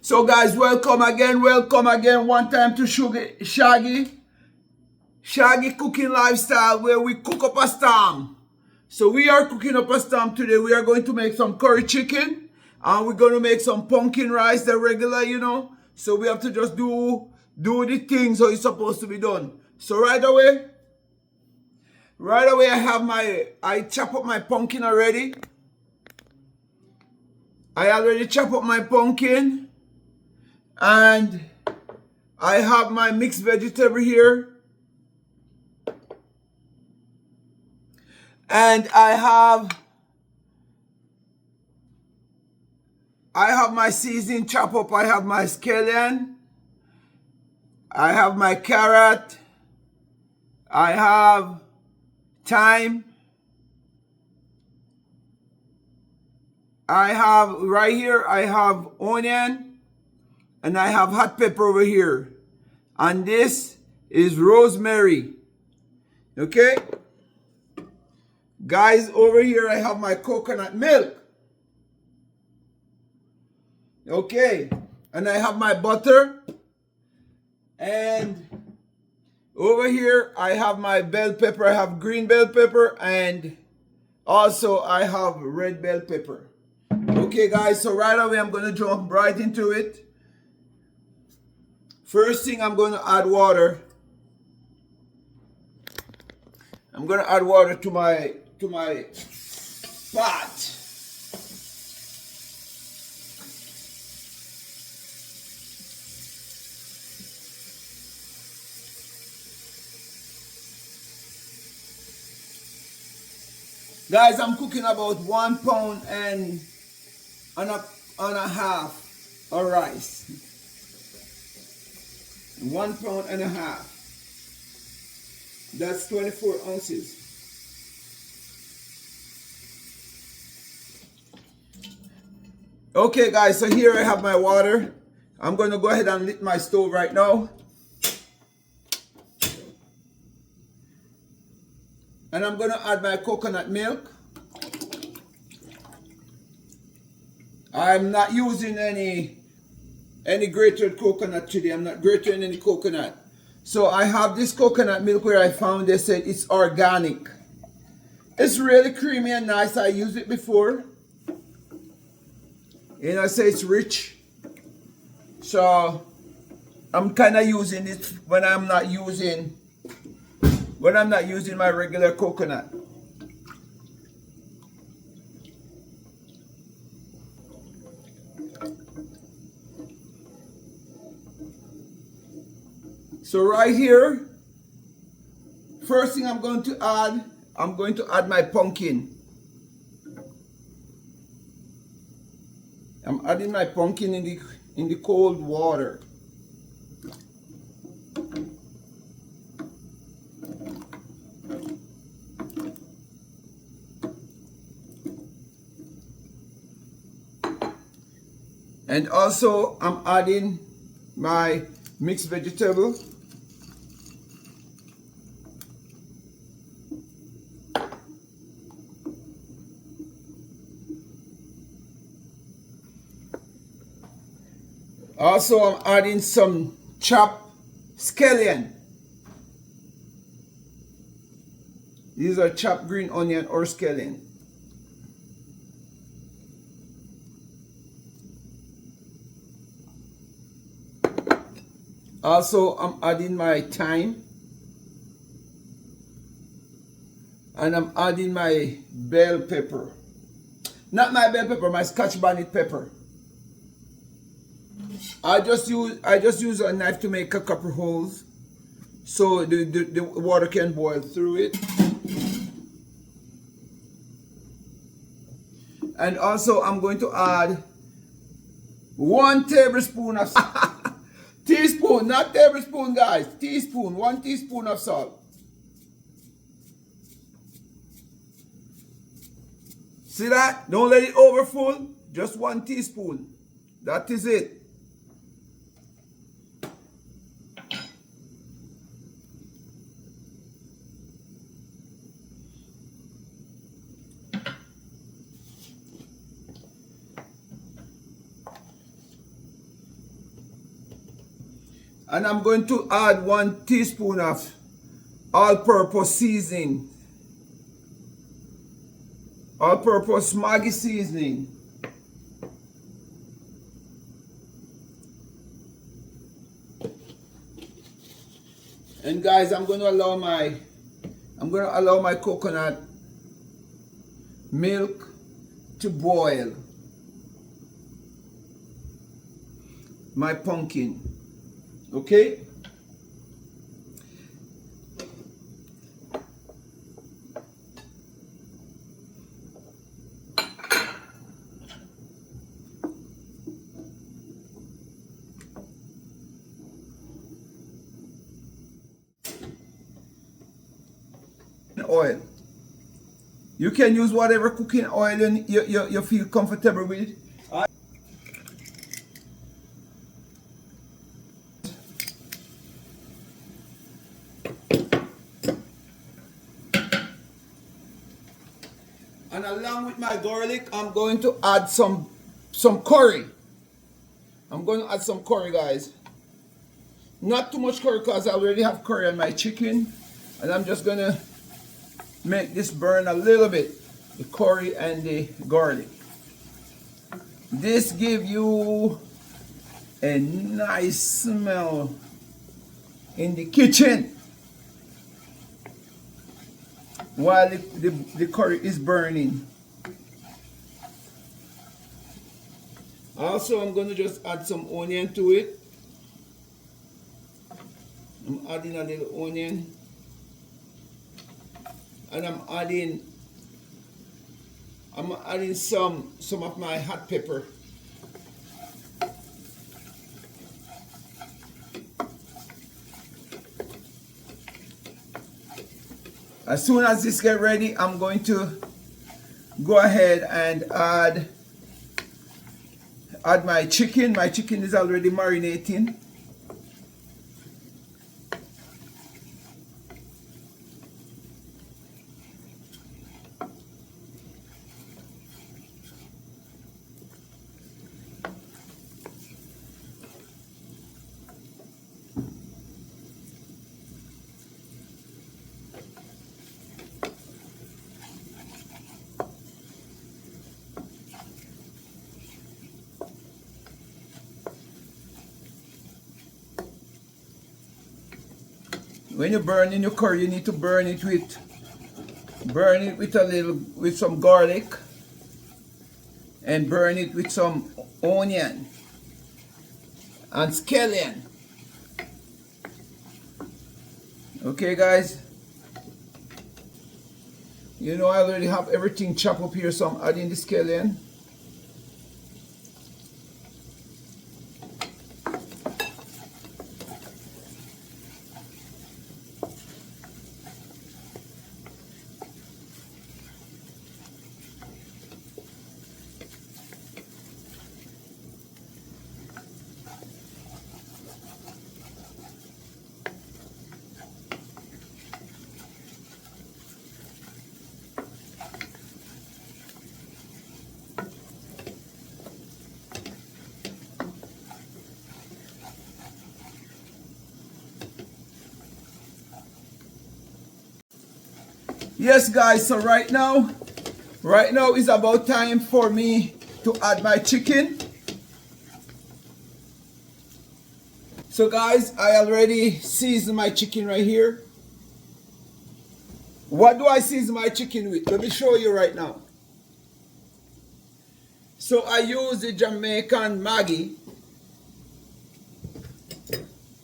So guys, welcome again. One time to Shaggy Cooking Lifestyle, where we cook up a storm. So we are cooking up a storm today. We are going to make some curry chicken. And we're going to make some pumpkin rice, the regular. So we have to just do the things how it's supposed to be done. So right away, I chop up my pumpkin already. I already chop up my pumpkin. And I have my mixed vegetable here. And I have my seasoning chop up. I have my scallion. I have my carrot. I have thyme. I have right here, I have onion. And I have hot pepper over here. And this is rosemary. Okay? Guys, over here I have my coconut milk. Okay? And I have my butter. And over here I have my bell pepper. I have green bell pepper. And also I have red bell pepper. Okay, guys, so right away I'm going to jump right into it. First thing, I'm going to add water. I'm going to add water to my pot. Guys, I'm cooking about 1 pound and a half of rice. 1 pound and a half. That's 24 ounces. Okay, guys, so here I have my water. I'm going to go ahead and lit my stove right now. And I'm going to add my coconut milk. I'm not using any grated coconut today. I'm not grating any coconut. So I have this coconut milk where I found they said it's organic. It's really creamy and nice. I used it before. I say it's rich. So I'm kind of using it when I'm not using my regular coconut. So right here, first thing I'm going to add my pumpkin. I'm adding my pumpkin in the cold water. And also I'm adding my mixed vegetable. Also, I'm adding some chopped scallion. These are chopped green onion or scallion. Also, I'm adding my thyme. And I'm adding my bell pepper. Not my bell pepper, my Scotch bonnet pepper. I just use a knife to make a couple holes so the water can boil through it. And also I'm going to add 1 tablespoon of teaspoon, not tablespoon, guys. Teaspoon, 1 teaspoon of salt. See that? Don't let it overfull. Just 1 teaspoon. That is it. And I'm going to add 1 teaspoon of all-purpose seasoning. All-purpose Maggi seasoning. And guys, I'm going to allow my coconut milk to boil. My pumpkin. Okay? Oil. You can use whatever cooking oil you feel comfortable with. And along with my garlic, I'm going to add some curry. I'm going to add some curry, guys. Not too much curry because I already have curry on my chicken. And I'm just going to make this burn a little bit, the curry and the garlic. This gives you a nice smell in the kitchen while the curry is burning. Also, I'm going to just add some onion to it. I'm adding a little onion. And I'm adding some of my hot pepper. As soon as this get ready, I'm going to go ahead and add my chicken. My chicken is already marinating. When you're burning your curry, you need to burn it with some garlic, and burn it with some onion and scallion. Okay, guys. You know I already have everything chopped up here, so I'm adding the scallion. Yes, guys, so right now is about time for me to add my chicken. So guys, I already seasoned my chicken right here. What do I season my chicken with? Let me show you right now. So I use the Jamaican Maggi.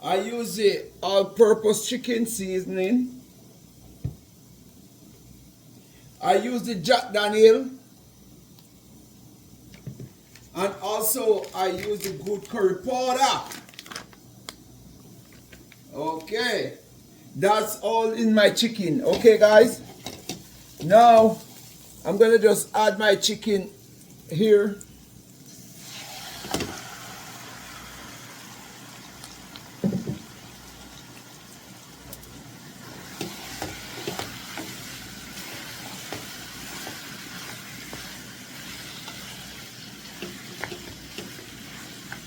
I use the all-purpose chicken seasoning. I use the Jack Daniel, and also I use the good curry powder. Okay, that's all in my chicken. Okay, guys, now I'm gonna just add my chicken here.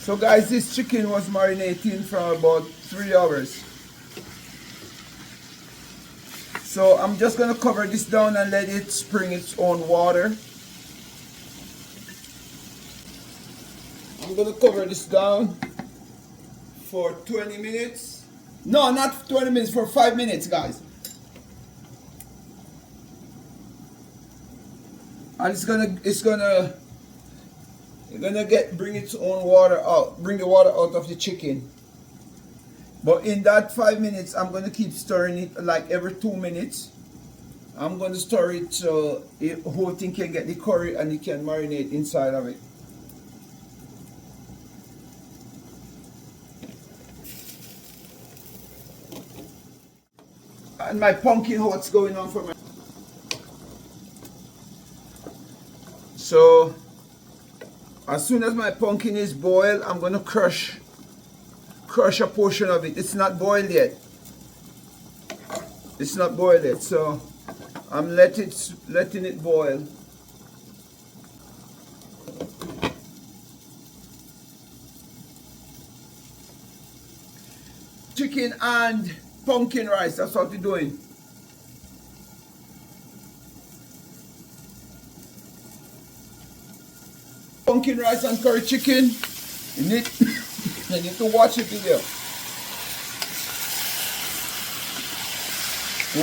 So guys, this chicken was marinating for about 3 hours. So I'm just gonna cover this down and let it spring its own water. I'm gonna cover this down for 20 minutes. No, not 20 minutes, for 5 minutes, guys. And bring its own water out, bring the water out of the chicken. But in that 5 minutes, I'm gonna keep stirring it like every 2 minutes. I'm gonna stir it so the whole thing can get the curry and it can marinate inside of it. And my pumpkin, what's going on for my... So as soon as my pumpkin is boiled, I'm gonna crush a portion of it. It's not boiled yet. It's not boiled yet, so I'm letting it boil. Chicken and pumpkin rice, that's what we're doing. Pumpkin rice and curry chicken. You need to watch the video.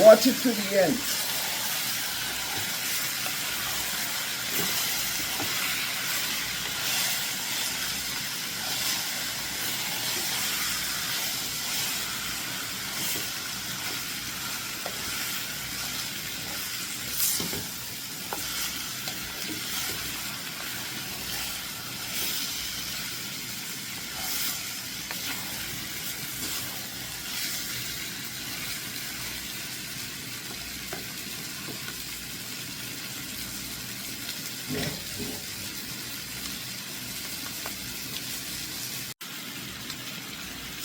Watch it to the end.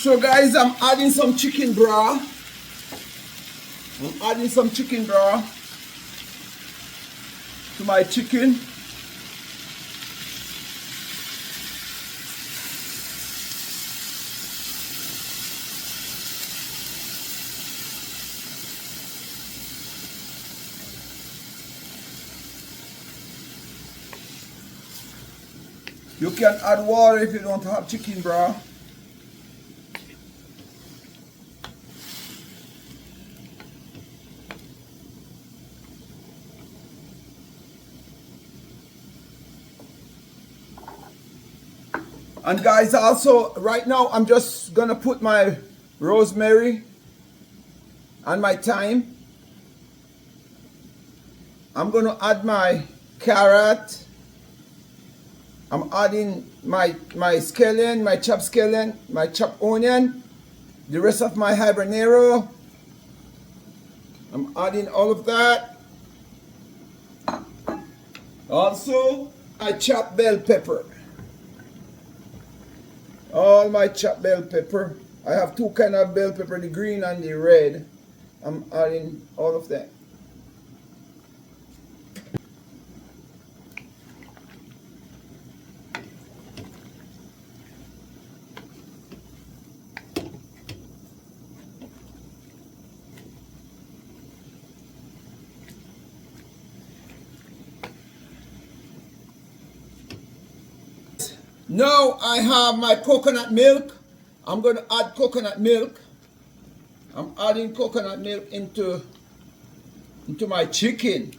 So guys, I'm adding some chicken broth. I'm adding some chicken broth to my chicken. You can add water if you don't have chicken broth. And guys, also right now I'm just gonna put my rosemary and my thyme. I'm gonna add my carrot. I'm adding my scallion, my chopped scallion, my chopped onion, the rest of my habanero. I'm adding all of that. Also, I chopped bell pepper. All my chopped bell pepper. I have two kind of bell pepper, the green and the red. I'm adding all of that. Now I have my coconut milk. I'm going to add coconut milk. I'm adding coconut milk into my chicken.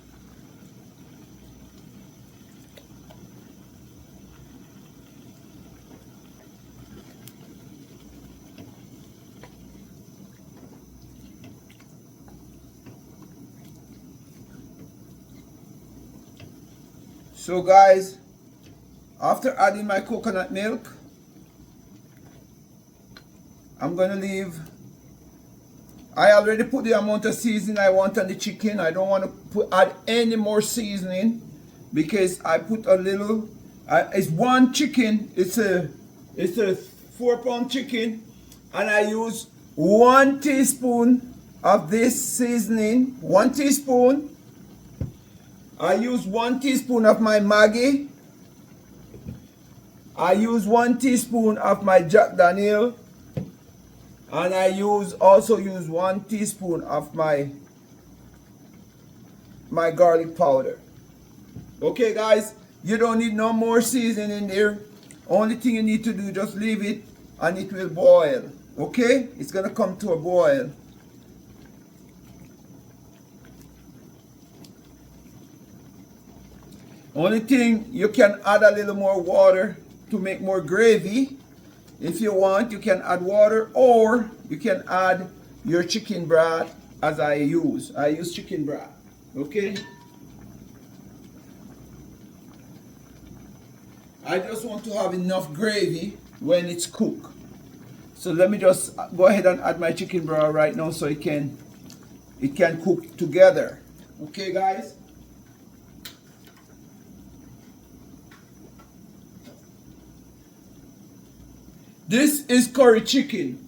So guys, after adding my coconut milk, I'm gonna leave. I already put the amount of seasoning I want on the chicken. I don't want to add any more seasoning because I put a little. It's one chicken. It's a 4-pound chicken, and I use 1 teaspoon of this seasoning. 1 teaspoon. I use 1 teaspoon of my Maggi. I use 1 teaspoon of my Jack Daniel, and I also use 1 teaspoon of my garlic powder. Okay guys, you don't need no more seasoning in there. Only thing you need to do, just leave it and it will boil. Okay, it's gonna come to a boil. Only thing, you can add a little more water to make more gravy. If you want, you can add water, or you can add your chicken broth as I use. I use chicken broth. Okay? I just want to have enough gravy when it's cooked. So let me just go ahead and add my chicken broth right now so it can cook together. Okay guys? This is curry chicken.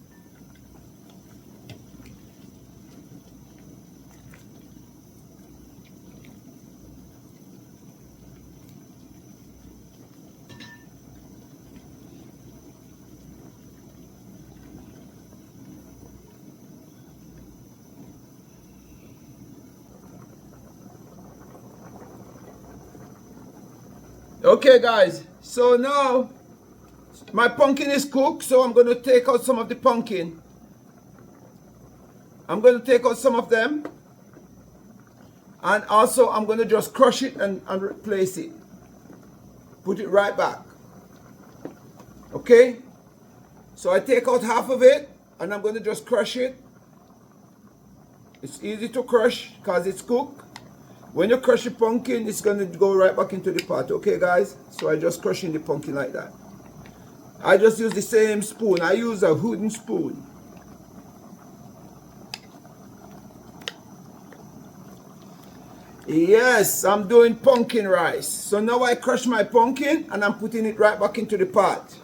Okay guys, so now my pumpkin is cooked, so I'm going to take out some of the pumpkin. I'm going to take out some of them. And also I'm going to just crush it and replace it. Put it right back. Okay? So I take out half of it and I'm going to just crush it. It's easy to crush because it's cooked. When you crush the pumpkin, it's going to go right back into the pot. Okay guys? So I just crushing the pumpkin like that. I just use the same spoon. I use a wooden spoon. Yes, I'm doing pumpkin rice. So now I crush my pumpkin and I'm putting it right back into the pot.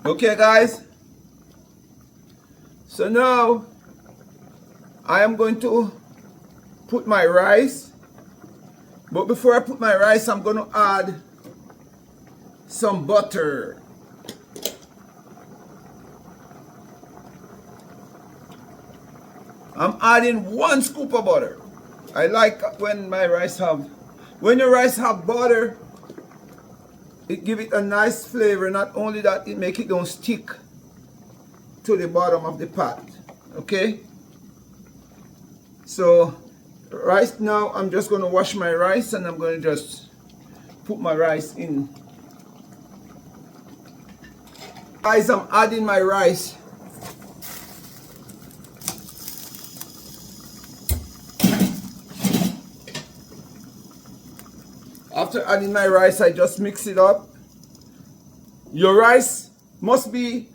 Okay guys. So now I am going to put my rice, but before I put my rice, I'm going to add some butter. I'm adding 1 scoop of butter. I like when your rice have butter, it give it a nice flavor. Not only that, it make it don't stick to the bottom of the pot. Okay? So right now, I'm just going to wash my rice and I'm going to just put my rice in. Guys, I'm adding my rice. After adding my rice, I just mix it up. Your rice must be,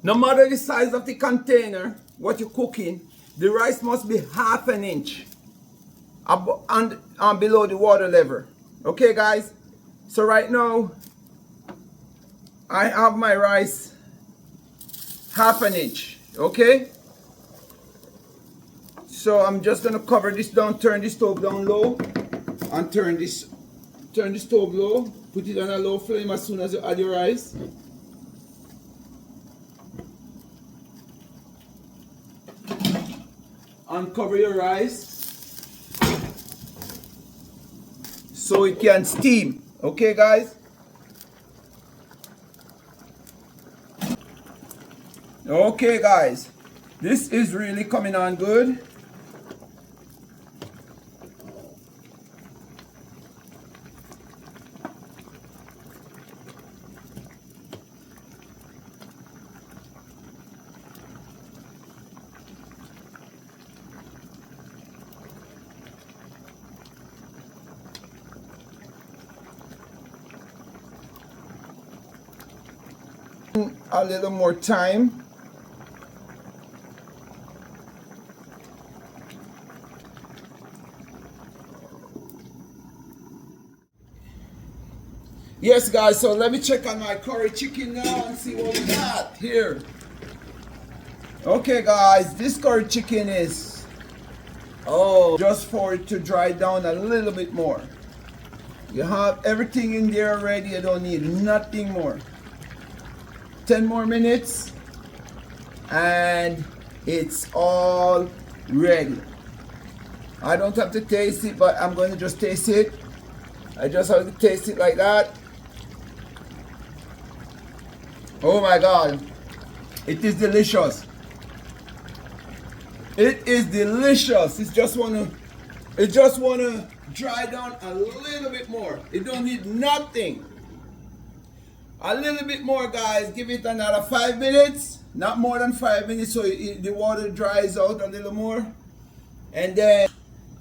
no matter the size of the container, what you're cooking, the rice must be 1/2 inch and below the water level. Okay guys, so right now I have my rice 1/2 inch. Okay, so I'm just gonna cover this down, turn the stove down low, and turn the stove low. Put it on a low flame as soon as you add your rice. And cover your rice so it can steam. Okay guys? Okay guys, this is really coming on good. A little more time. Yes guys, so let me check on my curry chicken now and see what we got here. Okay guys, this curry chicken is Oh, just for it to dry down a little bit more. You have everything in there already. You don't need nothing more. 10 more minutes and it's all ready. I don't have to taste it, but I'm going to just taste it. I just have to taste it like that. Oh my God, it is delicious. It is delicious. It just wanna dry down a little bit more. It don't need nothing. A little bit more, guys. Give it another 5 minutes, not more than 5 minutes, so the water dries out a little more. And then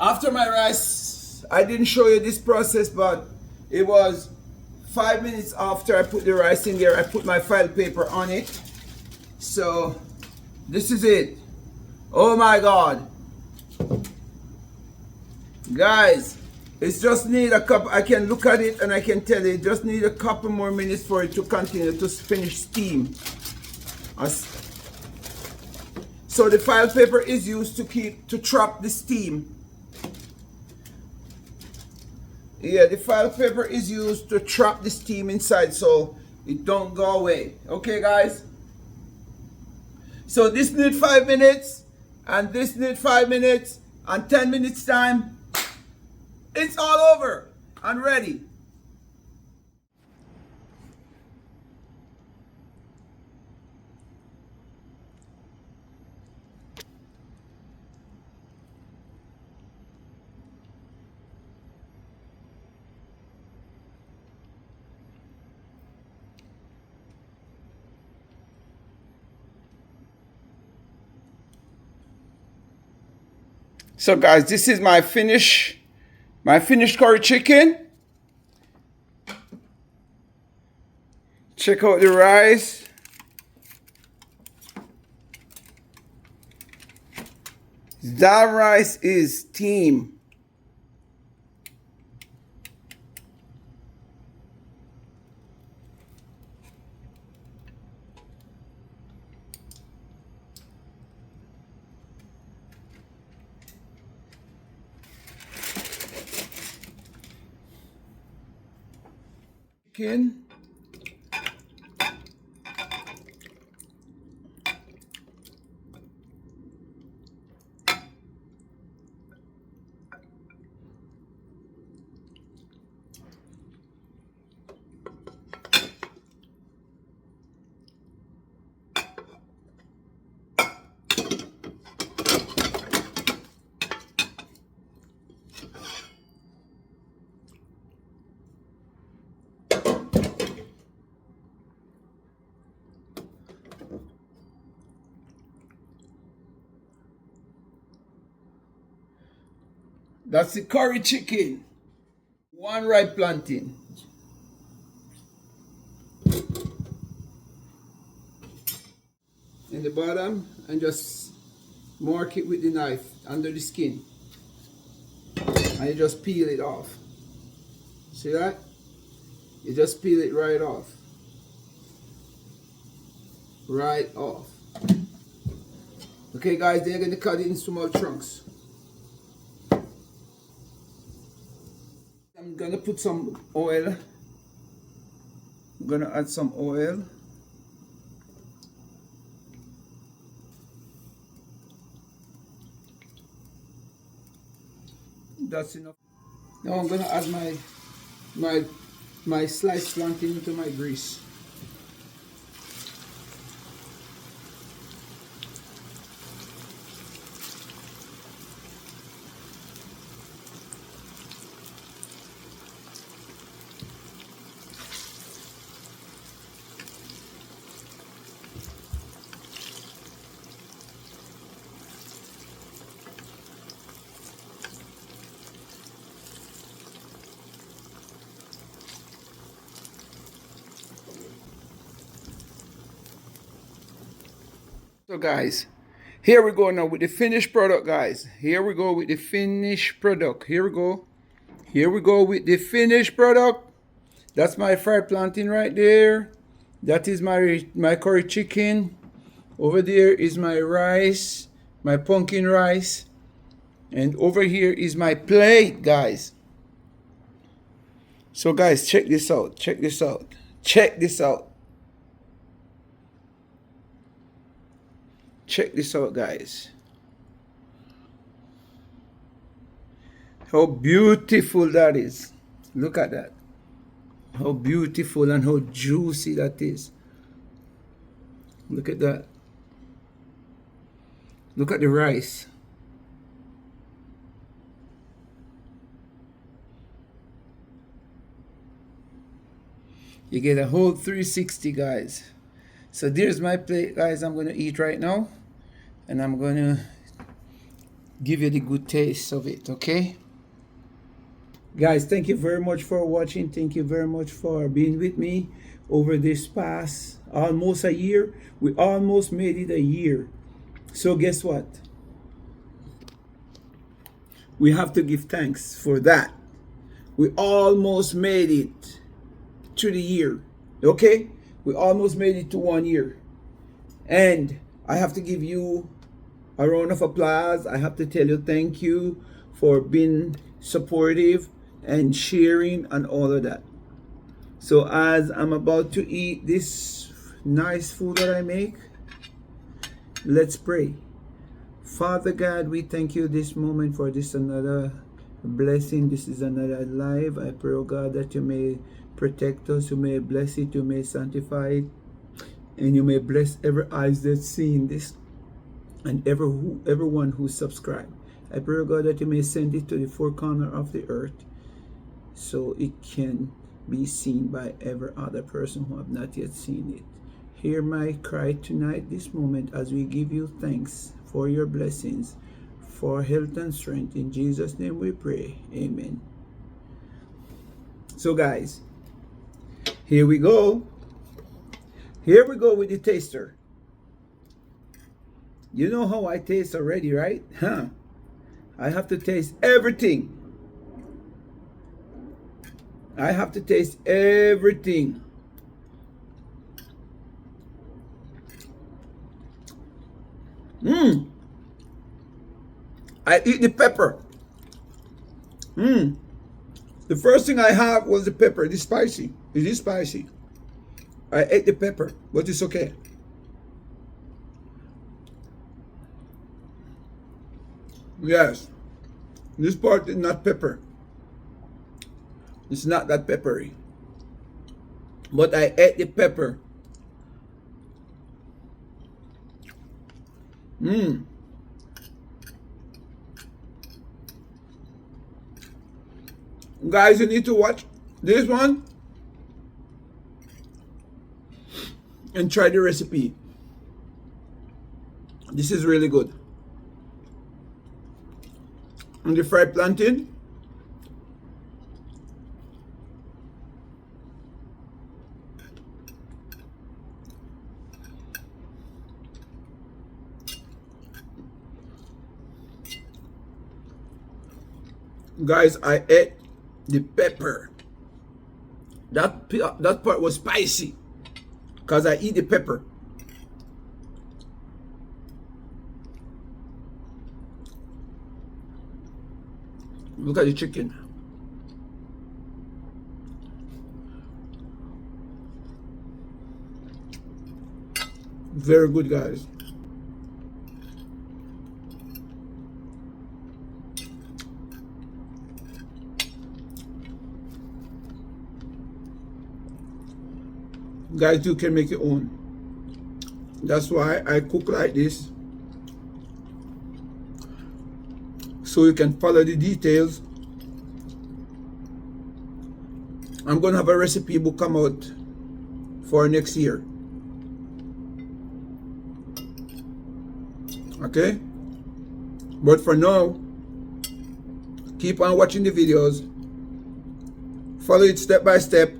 after my rice, I didn't show you this process, but it was 5 minutes after I put the rice in there. I put my file paper on it. So this is it. Oh my God, guys, it's just need a couple. I can look at it and I can tell it just need a couple more minutes for it to continue to finish steam. So the file paper is used to trap the steam. Yeah, the file paper is used to trap the steam inside so it don't go away. Okay, guys. So this need 5 minutes. And this needs 5 minutes, and 10 minutes time, it's all over and ready. So guys, this is my finished curry chicken. Check out the rice. That rice is steam. Chicken. That's the curry chicken. One ripe plantain. In the bottom, and just mark it with the knife under the skin. And you just peel it off. See that? You just peel it right off. Right off. Okay guys, then you're going to cut it in small chunks. I'm gonna put some oil. I'm gonna add some oil. That's enough. Now I'm gonna add my sliced plantain into my grease. So guys, here we go now with the finished product, guys. Here we go with the finished product. Here we go. Here we go with the finished product. That's my fried plantain right there. That is my curry chicken. Over there is my rice, my pumpkin rice. And over here is my plate, guys. So guys, check this out. Check this out. Check this out. Check this out, guys. How beautiful that is. Look at that. How beautiful and how juicy that is. Look at that. Look at the rice. You get a whole 360, guys. So there's my plate, guys. I'm going to eat right now. And I'm going to give you the good taste of it, okay? Guys, thank you very much for watching. Thank you very much for being with me over this past almost a year. We almost made it a year. So guess what? We have to give thanks for that. We almost made it to the year. Okay? We almost made it to 1 year. And I have to give you a round of applause. I have to tell you thank you for being supportive and sharing and all of that. So as I'm about to eat this nice food that I make, let's pray. Father God, we thank you this moment for this another blessing. This is another life. I pray, oh God, that you may protect us, you may bless it, you may sanctify it, and you may bless every eyes that's seen this and everyone who subscribed. I pray, oh God, that you may send it to the four corners of the earth so it can be seen by every other person who have not yet seen it. Hear my cry tonight, this moment, as we give you thanks for your blessings, for health and strength. In Jesus' name we pray. Amen. So guys, here we go. Here we go with the taster. You know how I taste already, right? Huh? I have to taste everything. I have to taste everything. I eat the pepper. The first thing I have was the pepper. It is spicy. It is spicy. I ate the pepper, but it's okay. Yes. This part is not pepper. It's not that peppery. But I ate the pepper. Guys, you need to watch this one and try the recipe. This is really good. And the fried plantain. Guys, I ate the pepper. That part was spicy because I eat the pepper. Look at the chicken. Very good, guys. Guys, you can make your own. That's why I cook like this, so you can follow the details. I'm gonna have a recipe book come out for next year. Okay? But for now, keep on watching the videos. Follow it step by step.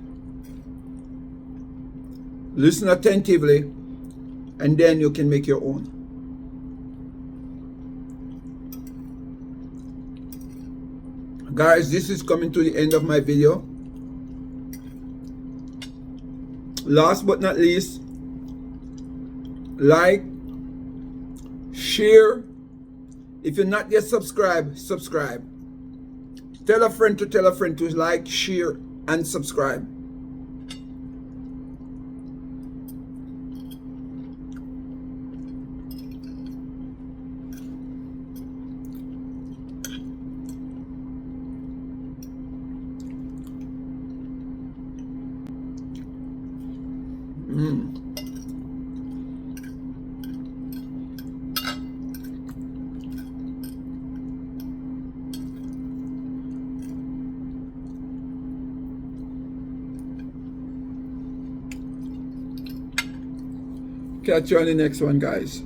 Listen attentively, and then you can make your own. Guys, this is coming to the end of my video. Last but not least, like, share, If you're not yet subscribed, subscribe. Tell a friend to like, share, and subscribe. Catch you on the next one, guys.